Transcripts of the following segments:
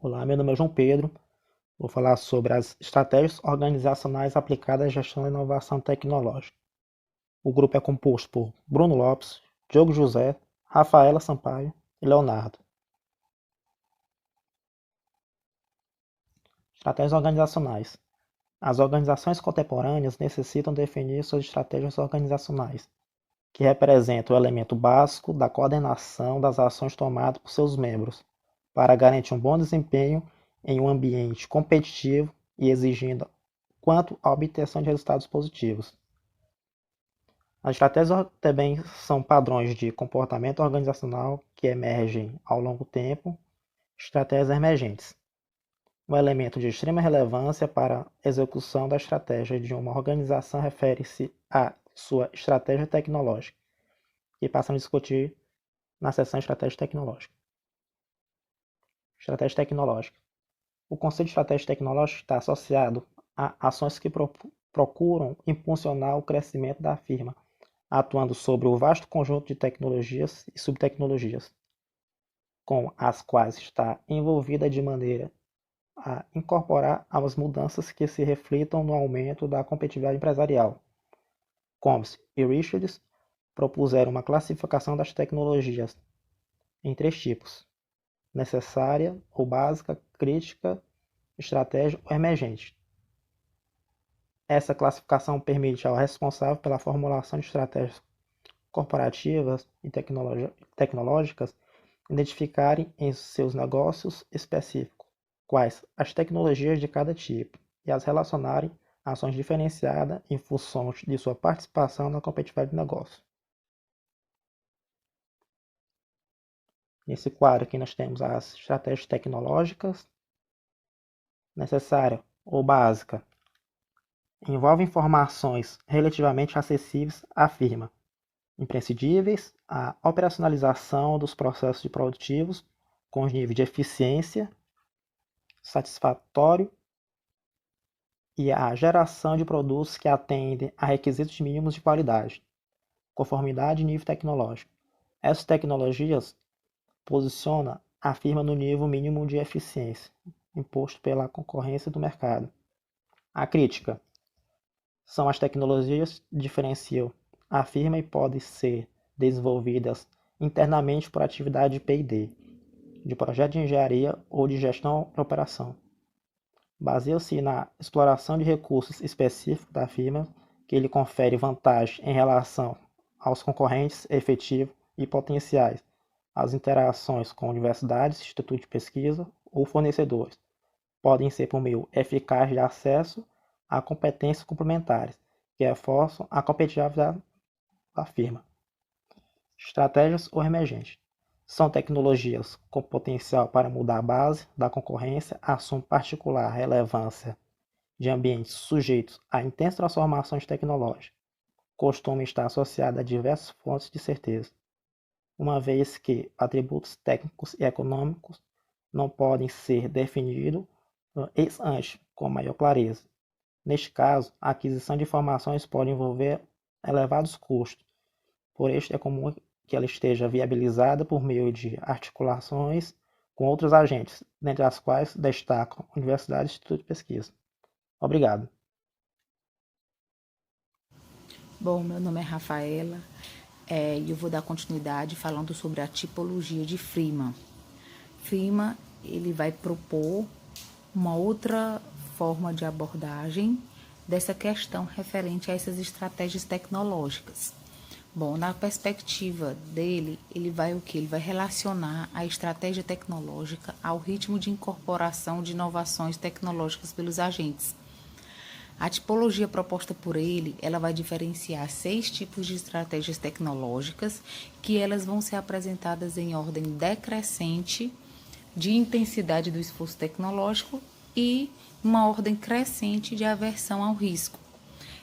Olá, meu nome é João Pedro. Vou falar sobre as estratégias organizacionais aplicadas à gestão e inovação tecnológica. O grupo é composto por Bruno Lopes, Diogo José, Rafaela Sampaio e Leonardo. Estratégias organizacionais. As organizações contemporâneas necessitam definir suas estratégias organizacionais, que representam o elemento básico da coordenação das ações tomadas por seus membros, para garantir um bom desempenho em um ambiente competitivo e exigindo quanto à obtenção de resultados positivos. As estratégias também são padrões de comportamento organizacional que emergem ao longo do tempo, estratégias emergentes. Um elemento de extrema relevância para a execução da estratégia de uma organização refere-se à sua estratégia tecnológica, que passamos a discutir na seção Estratégia Tecnológica. Estratégia tecnológica. O conceito de estratégia tecnológica está associado a ações que procuram impulsionar o crescimento da firma, atuando sobre o vasto conjunto de tecnologias e subtecnologias, com as quais está envolvida de maneira a incorporar as mudanças que se reflitam no aumento da competitividade empresarial. Combs e Richards propuseram uma classificação das tecnologias em 3 tipos: necessária ou básica, crítica, estratégia ou emergente. Essa classificação permite ao responsável pela formulação de estratégias corporativas e tecnológicas identificarem em seus negócios específicos quais as tecnologias de cada tipo e as relacionarem a ações diferenciadas em função de sua participação na competitividade do negócio. Nesse quadro aqui nós temos as estratégias tecnológicas. Necessária ou básica envolve informações relativamente acessíveis à firma, imprescindíveis à operacionalização dos processos produtivos com os níveis de eficiência satisfatório e a geração de produtos que atendem a requisitos mínimos de qualidade, conformidade e nível tecnológico. Essas tecnologias posicionam a firma no nível mínimo de eficiência imposto pela concorrência do mercado. A crítica são as tecnologias que diferenciam a firma e podem ser desenvolvidas internamente por atividade de P&D, de projeto de engenharia ou de gestão de operação. Baseia-se na exploração de recursos específicos da firma que lhe confere vantagem em relação aos concorrentes efetivos e potenciais, as interações com universidades, institutos de pesquisa ou fornecedores. Podem ser por meio eficaz de acesso a competências complementares, que reforçam a competitividade da firma. Estratégias ou emergentes. São tecnologias com potencial para mudar a base da concorrência, assumem particular relevância de ambientes sujeitos a intensas transformações tecnológicas, costumam estar associadas a diversas fontes de certeza, uma vez que atributos técnicos e econômicos não podem ser definidos ex ante com maior clareza. Neste caso, a aquisição de informações pode envolver elevados custos, por isso é comum que ela esteja viabilizada por meio de articulações com outros agentes, dentre as quais destacam universidades e institutos de pesquisa. Obrigado. Bom, meu nome é Rafaela e eu vou dar continuidade falando sobre a tipologia de Freeman. Freeman, ele vai propor uma outra forma de abordagem dessa questão referente a essas estratégias tecnológicas. Bom, na perspectiva dele, ele vai o quê? Ele vai relacionar a estratégia tecnológica ao ritmo de incorporação de inovações tecnológicas pelos agentes. A tipologia proposta por ele, ela vai diferenciar 6 tipos de estratégias tecnológicas, que elas vão ser apresentadas em ordem decrescente de intensidade do esforço tecnológico e uma ordem crescente de aversão ao risco.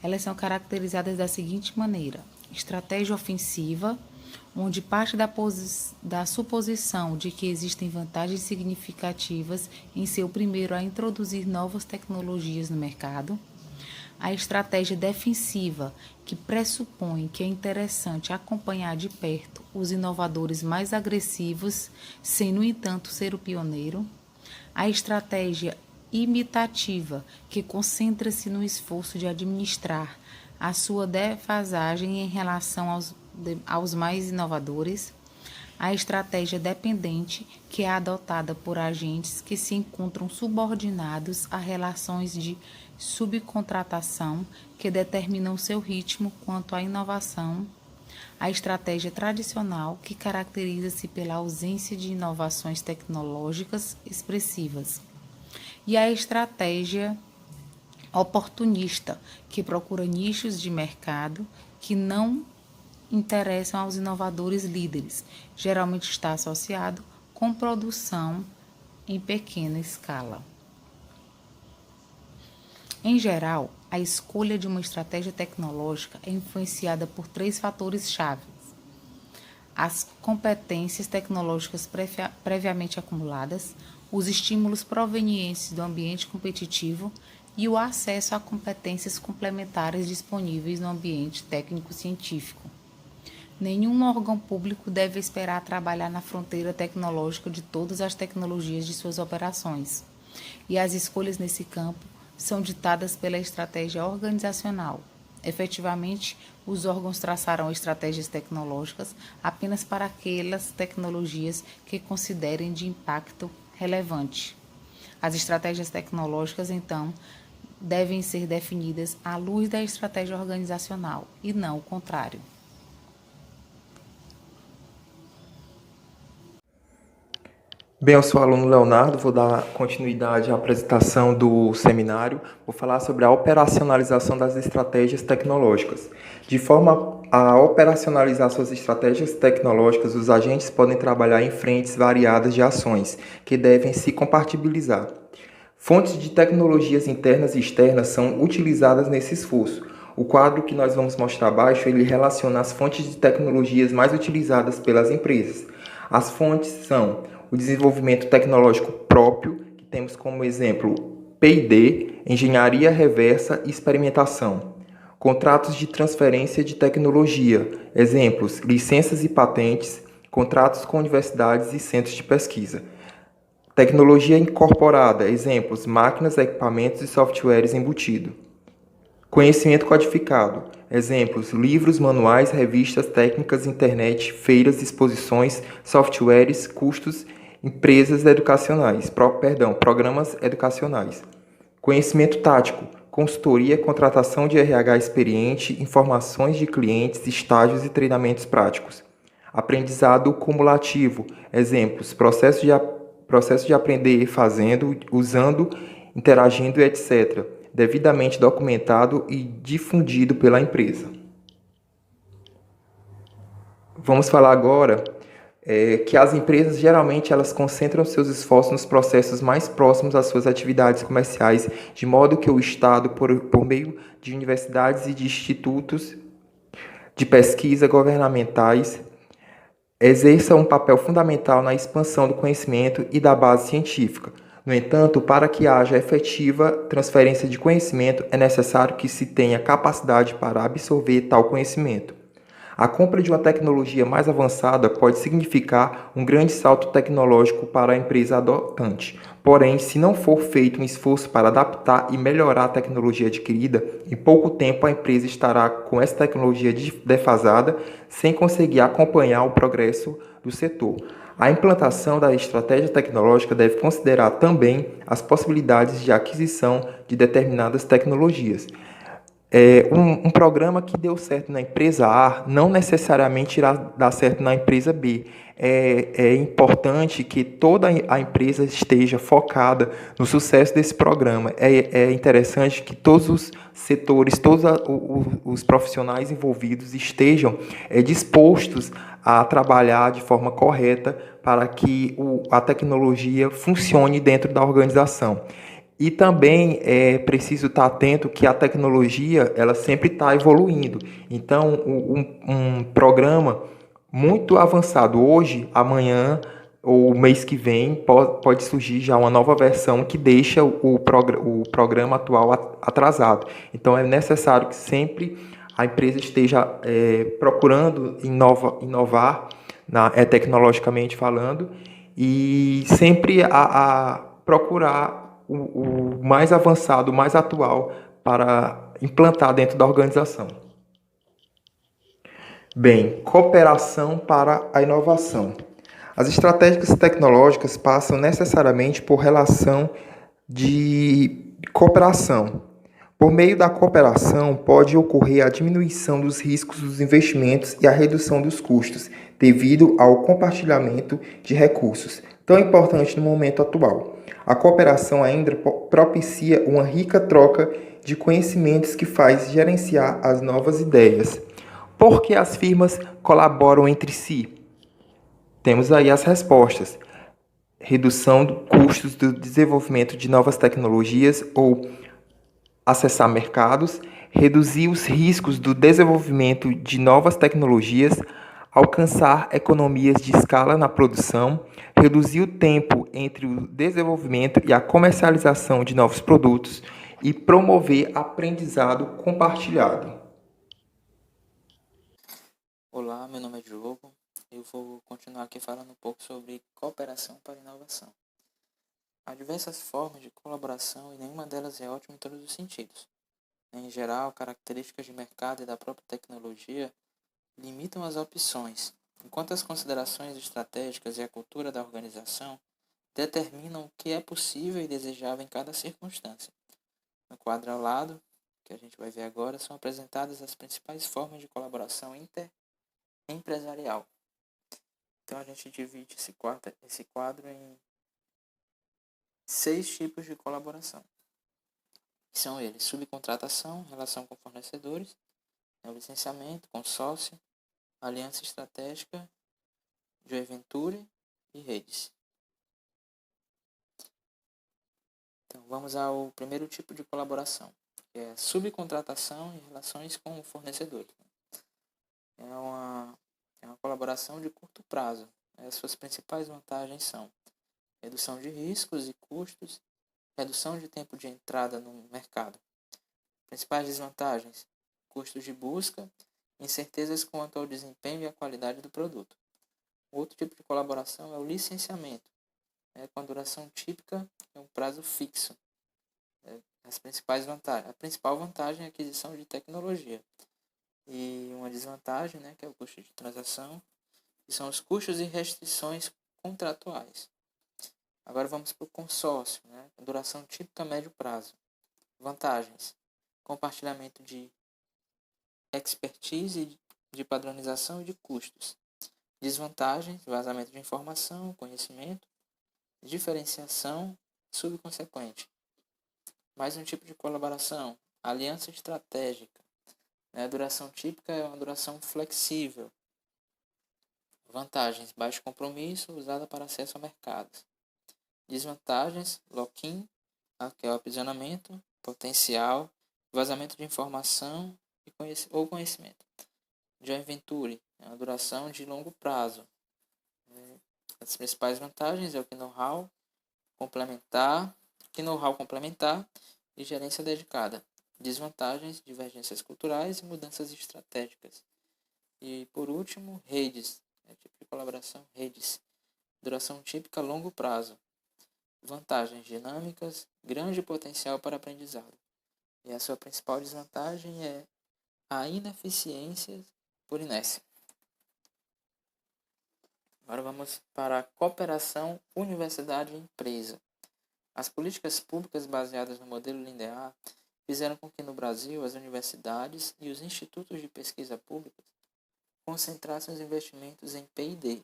Elas são caracterizadas da seguinte maneira: estratégia ofensiva, onde parte da suposição de que existem vantagens significativas em ser o primeiro a introduzir novas tecnologias no mercado. A estratégia defensiva, que pressupõe que é interessante acompanhar de perto os inovadores mais agressivos, sem, no entanto, ser o pioneiro. A estratégia imitativa, que concentra-se no esforço de administrar a sua defasagem em relação aos mais inovadores. A estratégia dependente, que é adotada por agentes que se encontram subordinados a relações de subcontratação que determinam seu ritmo quanto à inovação. A estratégia tradicional, que caracteriza-se pela ausência de inovações tecnológicas expressivas. E a estratégia oportunista, que procura nichos de mercado que não interessam aos inovadores líderes. Geralmente está associado com produção em pequena escala. Em geral, a escolha de uma estratégia tecnológica é influenciada por 3 fatores-chave: as competências tecnológicas previamente acumuladas, os estímulos provenientes do ambiente competitivo e o acesso a competências complementares disponíveis no ambiente técnico-científico. Nenhum órgão público deve esperar trabalhar na fronteira tecnológica de todas as tecnologias de suas operações, e as escolhas nesse campo são ditadas pela estratégia organizacional. Efetivamente, os órgãos traçarão estratégias tecnológicas apenas para aquelas tecnologias que considerem de impacto relevante. As estratégias tecnológicas, então, devem ser definidas à luz da estratégia organizacional e não o contrário. Bem, eu sou o aluno Leonardo, vou dar continuidade à apresentação do seminário. Vou falar sobre a operacionalização das estratégias tecnológicas. De forma a operacionalizar suas estratégias tecnológicas, os agentes podem trabalhar em frentes variadas de ações, que devem se compatibilizar. Fontes de tecnologias internas e externas são utilizadas nesse esforço. O quadro que nós vamos mostrar abaixo, ele relaciona as fontes de tecnologias mais utilizadas pelas empresas. As fontes são o desenvolvimento tecnológico próprio, que temos como exemplo P&D, engenharia reversa e experimentação. Contratos de transferência de tecnologia, exemplos, licenças e patentes, contratos com universidades e centros de pesquisa. Tecnologia incorporada, exemplos, máquinas, equipamentos e softwares embutidos. Conhecimento codificado, exemplos, livros, manuais, revistas, técnicas, internet, feiras, exposições, softwares, custos, empresas educacionais, programas educacionais. Conhecimento tático, consultoria, contratação de RH experiente, informações de clientes, estágios e treinamentos práticos. Aprendizado cumulativo, exemplos, processo de aprender fazendo, usando, interagindo, etc., devidamente documentado e difundido pela empresa. Vamos falar agora que as empresas geralmente elas concentram seus esforços nos processos mais próximos às suas atividades comerciais, de modo que o Estado, por meio de universidades e de institutos de pesquisa governamentais, exerça um papel fundamental na expansão do conhecimento e da base científica. No entanto, para que haja efetiva transferência de conhecimento, é necessário que se tenha capacidade para absorver tal conhecimento. A compra de uma tecnologia mais avançada pode significar um grande salto tecnológico para a empresa adotante. Porém, se não for feito um esforço para adaptar e melhorar a tecnologia adquirida, em pouco tempo a empresa estará com essa tecnologia defasada, sem conseguir acompanhar o progresso do setor. A implantação da estratégia tecnológica deve considerar também as possibilidades de aquisição de determinadas tecnologias. Um programa que deu certo na empresa A não necessariamente irá dar certo na empresa B. É importante que toda a empresa esteja focada no sucesso desse programa. É interessante que todos os setores, todos os profissionais envolvidos estejam dispostos a trabalhar de forma correta para que a tecnologia funcione dentro da organização. E também é preciso estar atento que a tecnologia ela sempre está evoluindo. Então, um programa muito avançado hoje, amanhã ou mês que vem, pode surgir já uma nova versão que deixa o programa atual atrasado. Então, é necessário que sempre a empresa esteja procurando inovar tecnologicamente falando, e sempre procurar o mais avançado, o mais atual para implantar dentro da organização. Bem, cooperação para a inovação. As estratégias tecnológicas passam necessariamente por relação de cooperação. Por meio da cooperação, pode ocorrer a diminuição dos riscos dos investimentos e a redução dos custos, devido ao compartilhamento de recursos, tão importante no momento atual. A cooperação ainda propicia uma rica troca de conhecimentos que faz gerenciar as novas ideias. Por que as firmas colaboram entre si? Temos aí as respostas. Redução dos custos do desenvolvimento de novas tecnologias ou acessar mercados, reduzir os riscos do desenvolvimento de novas tecnologias, alcançar economias de escala na produção, reduzir o tempo entre o desenvolvimento e a comercialização de novos produtos e promover aprendizado compartilhado. Olá, meu nome é Diogo. Eu vou continuar aqui falando um pouco sobre cooperação para inovação. Há diversas formas de colaboração e nenhuma delas é ótima em todos os sentidos. Em geral, características de mercado e da própria tecnologia limitam as opções, enquanto as considerações estratégicas e a cultura da organização determinam o que é possível e desejável em cada circunstância. No quadro ao lado, que a gente vai ver agora, são apresentadas as principais formas de colaboração interempresarial. Então a gente divide esse quadro em 6 tipos de colaboração. Que são eles: subcontratação, relação com fornecedores, licenciamento, consórcio, aliança estratégica, joint venture e redes. Então vamos ao primeiro tipo de colaboração, que é subcontratação e relações com fornecedores. É uma colaboração de curto prazo. As suas principais vantagens são redução de riscos e custos, redução de tempo de entrada no mercado. Principais desvantagens: custos de busca, incertezas quanto ao desempenho e à qualidade do produto. Outro tipo de colaboração é o licenciamento, com a duração típica e um prazo fixo. As principais vantagens: a principal vantagem é a aquisição de tecnologia. E uma desvantagem, que é o custo de transação, que são os custos e restrições contratuais. Agora vamos para o consórcio, duração típica a médio prazo. Vantagens: compartilhamento de expertise, de padronização e de custos. Desvantagens: vazamento de informação, conhecimento, diferenciação subconsequente. Mais um tipo de colaboração: aliança estratégica. A duração típica é uma duração flexível. Vantagens: baixo compromisso, usada para acesso a mercados. Desvantagens: lock-in, que é o aprisionamento, potencial, vazamento de informação ou conhecimento. Joint venture é uma duração de longo prazo. As principais vantagens é o know-how complementar e gerência dedicada. Desvantagens: divergências culturais e mudanças estratégicas. E por último, redes, tipo de colaboração, redes, duração típica a longo prazo. Vantagens: dinâmicas, grande potencial para aprendizado. E a sua principal desvantagem é a ineficiência por inércia. Agora vamos para a cooperação universidade-empresa. As políticas públicas baseadas no modelo linear fizeram com que no Brasil as universidades e os institutos de pesquisa públicas concentrassem os investimentos em P&D.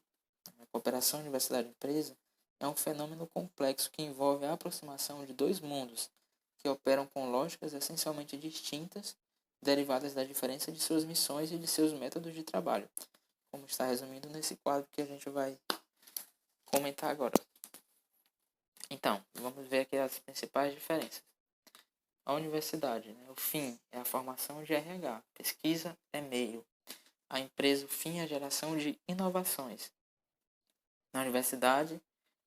A cooperação universidade-empresa é um fenômeno complexo que envolve a aproximação de dois mundos que operam com lógicas essencialmente distintas, derivadas da diferença de suas missões e de seus métodos de trabalho, como está resumido nesse quadro que a gente vai comentar agora. Então, vamos ver aqui as principais diferenças. A universidade, o fim é a formação de RH, pesquisa é meio. A empresa, o fim é a geração de inovações. Na universidade,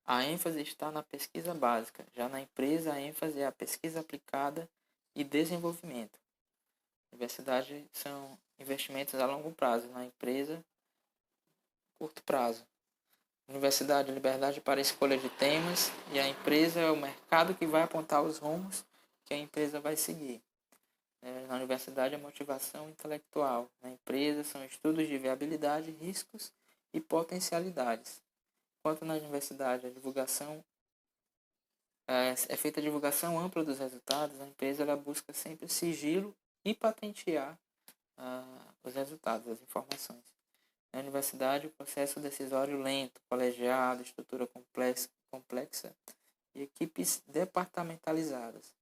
a ênfase está na pesquisa básica. Já na empresa, a ênfase é a pesquisa aplicada e desenvolvimento. Na universidade são investimentos a longo prazo. Na empresa, curto prazo. Universidade, liberdade para escolha de temas, e a empresa é o mercado que vai apontar os rumos que a empresa vai seguir. Na universidade, a motivação intelectual. Na empresa, são estudos de viabilidade, riscos e potencialidades. Enquanto na universidade, a divulgação é feita a divulgação ampla dos resultados, a empresa ela busca sempre sigilo e patentear os resultados, as informações. Na universidade, o processo decisório lento, colegiado, estrutura complexa e equipes departamentalizadas.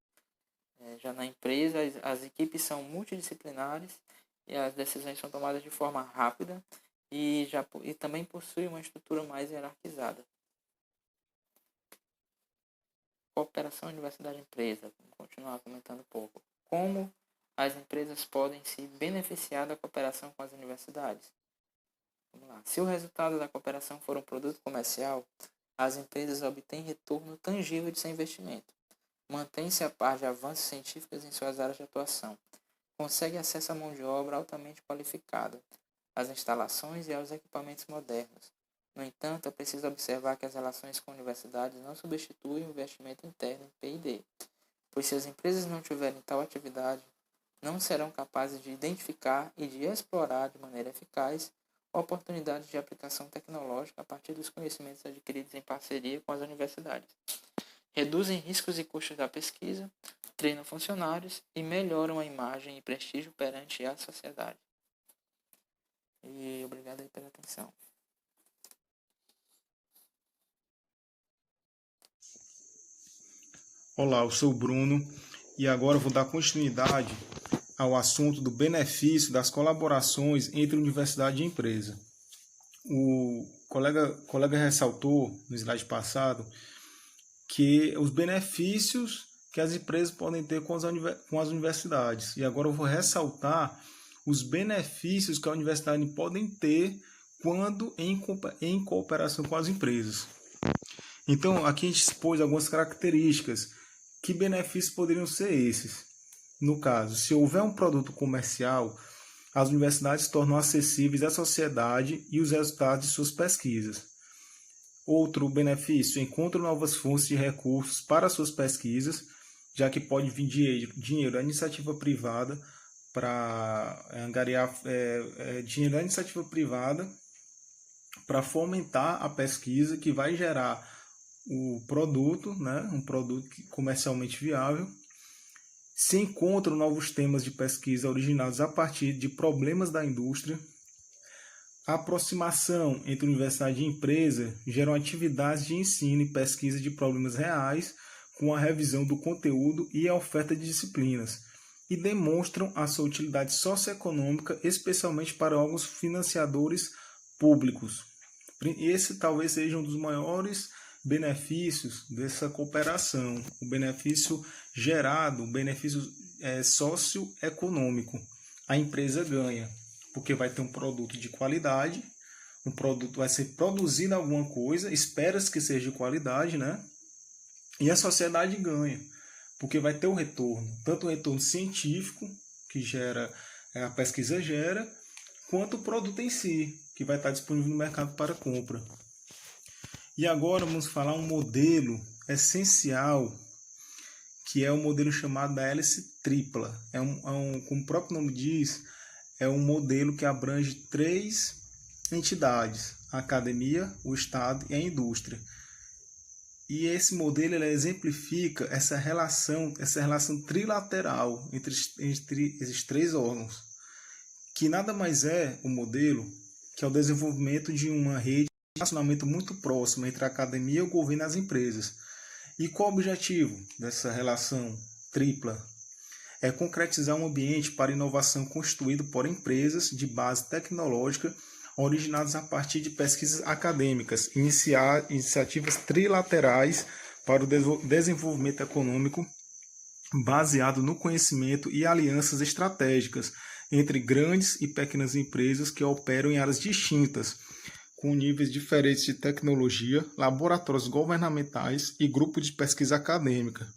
Já na empresa, as equipes são multidisciplinares e as decisões são tomadas de forma rápida e também possui uma estrutura mais hierarquizada. Cooperação universidade-empresa. Vamos continuar comentando um pouco. Como as empresas podem se beneficiar da cooperação com as universidades? Vamos lá. Se o resultado da cooperação for um produto comercial, as empresas obtêm retorno tangível de seu investimento. Mantém-se a par de avanços científicos em suas áreas de atuação. Consegue acesso à mão de obra altamente qualificada, às instalações e aos equipamentos modernos. No entanto, é preciso observar que as relações com universidades não substituem o investimento interno em P&D, pois se as empresas não tiverem tal atividade, não serão capazes de identificar e de explorar de maneira eficaz oportunidades de aplicação tecnológica a partir dos conhecimentos adquiridos em parceria com as universidades. Reduzem riscos e custos da pesquisa, treinam funcionários e melhoram a imagem e prestígio perante a sociedade. E obrigado aí pela atenção. Olá, eu sou o Bruno e agora eu vou dar continuidade ao assunto do benefício das colaborações entre universidade e empresa. O colega ressaltou no slide passado que os benefícios que as empresas podem ter com as universidades. E agora eu vou ressaltar os benefícios que a universidade podem ter quando em cooperação com as empresas. Então, aqui a gente expôs algumas características. Que benefícios poderiam ser esses? No caso, se houver um produto comercial, as universidades se tornam acessíveis à sociedade e os resultados de suas pesquisas. Outro benefício, encontram novas fontes de recursos para suas pesquisas, já que pode vir dinheiro da iniciativa privada para angariar dinheiro da iniciativa privada para fomentar a pesquisa que vai gerar o produto, né, um produto comercialmente viável. Se encontram novos temas de pesquisa originados a partir de problemas da indústria. A aproximação entre universidade e empresa geram atividades de ensino e pesquisa de problemas reais, com a revisão do conteúdo e a oferta de disciplinas, e demonstram a sua utilidade socioeconômica, especialmente para órgãos financiadores públicos. Esse talvez seja um dos maiores benefícios dessa cooperação, o benefício gerado, o benefício socioeconômico. A empresa ganha, porque vai ter um produto de qualidade, um produto vai ser produzido alguma coisa, espera-se que seja de qualidade, né? E a sociedade ganha, porque vai ter o retorno, tanto o retorno científico, que a pesquisa gera, quanto o produto em si, que vai estar disponível no mercado para compra. E agora vamos falar um modelo essencial, que é o modelo chamado da hélice tripla. Como o próprio nome diz, é um modelo que abrange 3 entidades: a academia, o Estado e a indústria. E esse modelo ele exemplifica essa relação trilateral entre esses 3 órgãos, que nada mais é o modelo que é o desenvolvimento de uma rede de relacionamento muito próximo entre a academia, o governo e as empresas. E qual o objetivo dessa relação tripla? É concretizar um ambiente para inovação constituído por empresas de base tecnológica originadas a partir de pesquisas acadêmicas, iniciar iniciativas trilaterais para o desenvolvimento econômico baseado no conhecimento e alianças estratégicas entre grandes e pequenas empresas que operam em áreas distintas, com níveis diferentes de tecnologia, laboratórios governamentais e grupos de pesquisa acadêmica.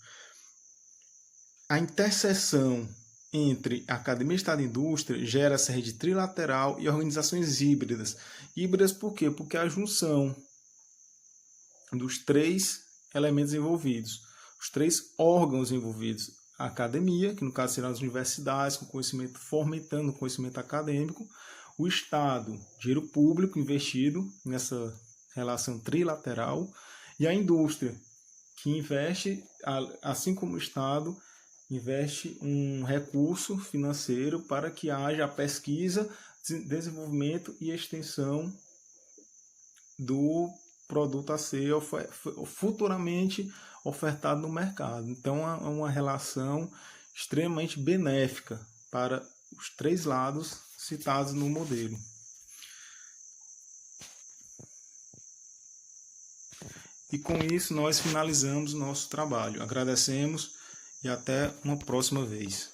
A interseção entre academia, Estado e indústria gera essa rede trilateral e organizações híbridas. Híbridas por quê? Porque a junção dos três elementos envolvidos, os três órgãos envolvidos: a academia, que no caso serão as universidades, com conhecimento, fomentando o conhecimento acadêmico; o Estado, dinheiro público investido nessa relação trilateral; e a indústria, que investe, assim como o Estado, investe um recurso financeiro para que haja a pesquisa, desenvolvimento e extensão do produto a ser futuramente ofertado no mercado. Então, é uma relação extremamente benéfica para os três lados citados no modelo. E com isso nós finalizamos nosso trabalho. Agradecemos e até uma próxima vez.